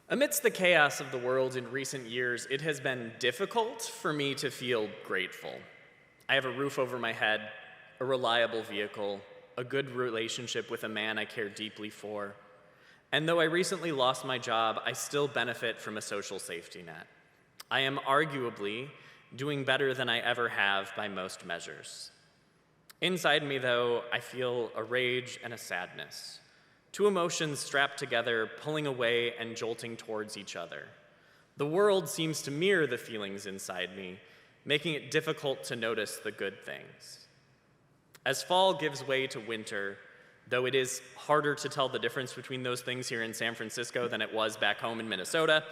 Amidst the chaos of the world in recent years, it has been difficult for me to feel grateful. I have a roof over my head, a reliable vehicle, a good relationship with a man I care deeply for, and though I recently lost my job, I still benefit from a social safety net. I am arguably doing better than I ever have by most measures. Inside me, though, I feel a rage and a sadness. Two emotions strapped together, pulling away and jolting towards each other. The world seems to mirror the feelings inside me, making it difficult to notice the good things. As fall gives way to winter, though it is harder to tell the difference between those things here in San Francisco than it was back home in Minnesota,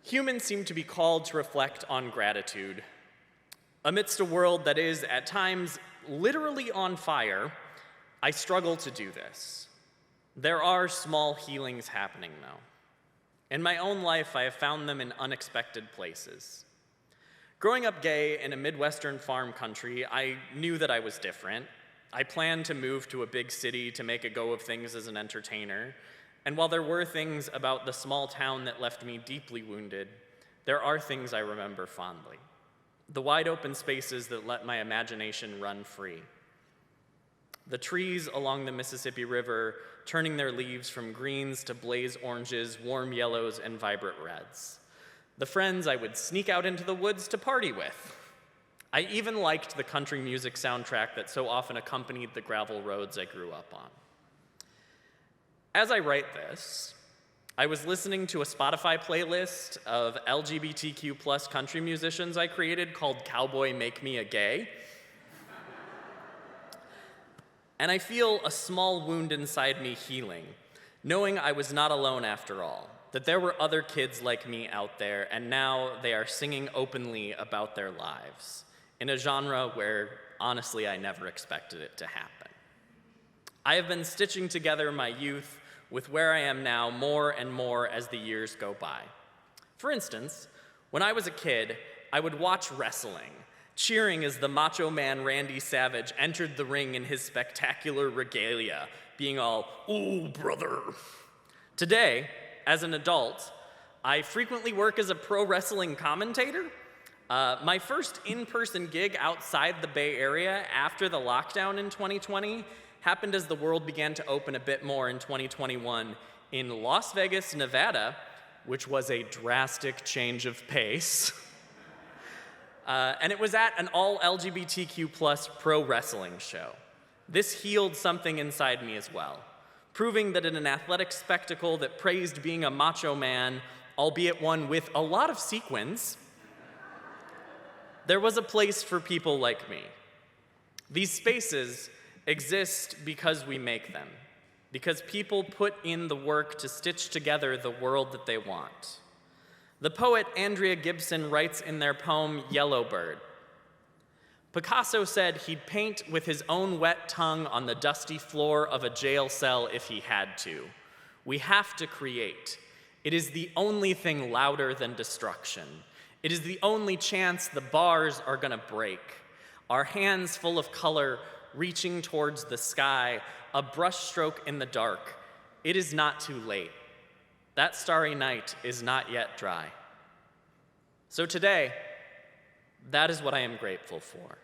humans seem to be called to reflect on gratitude. Amidst a world that is, at times, literally on fire, I struggle to do this. There are small healings happening, though. In my own life, I have found them in unexpected places. Growing up gay in a Midwestern farm country, I knew that I was different. I planned to move to a big city to make a go of things as an entertainer, and while there were things about the small town that left me deeply wounded, there are things I remember fondly. The wide open spaces that let my imagination run free. The trees along the Mississippi River turning their leaves from greens to blaze oranges, warm yellows, and vibrant reds. The friends I would sneak out into the woods to party with. I even liked the country music soundtrack that so often accompanied the gravel roads I grew up on. As I write this, I was listening to a Spotify playlist of LGBTQ+ country musicians I created called Cowboy Make Me a Gay. And I feel a small wound inside me healing, knowing I was not alone after all, that there were other kids like me out there, and now they are singing openly about their lives, in a genre where, honestly, I never expected it to happen. I have been stitching together my youth with where I am now more and more as the years go by. For instance, when I was a kid, I would watch wrestling, cheering as the Macho Man Randy Savage entered the ring in his spectacular regalia, being all, "Ooh, brother." Today, as an adult, I frequently work as a pro wrestling commentator. My first in-person gig outside the Bay Area after the lockdown in 2020 happened as the world began to open a bit more in 2021 in Las Vegas, Nevada, which was a drastic change of pace. And it was at an all-LGBTQ+ pro wrestling show. This healed something inside me as well, proving that in an athletic spectacle that praised being a macho man, albeit one with a lot of sequins, there was a place for people like me. These spaces exist because we make them, because people put in the work to stitch together the world that they want. The poet Andrea Gibson writes in their poem, Yellowbird, Picasso said he'd paint with his own wet tongue on the dusty floor of a jail cell if he had to. We have to create. It is the only thing louder than destruction. It is the only chance the bars are gonna break. Our hands full of color reaching towards the sky, a brushstroke in the dark. It is not too late. That starry night is not yet dry. So today, that is what I am grateful for.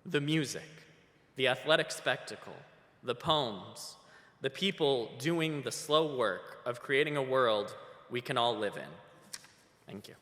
The music, the athletic spectacle, the poems, the people doing the slow work of creating a world we can all live in. Thank you.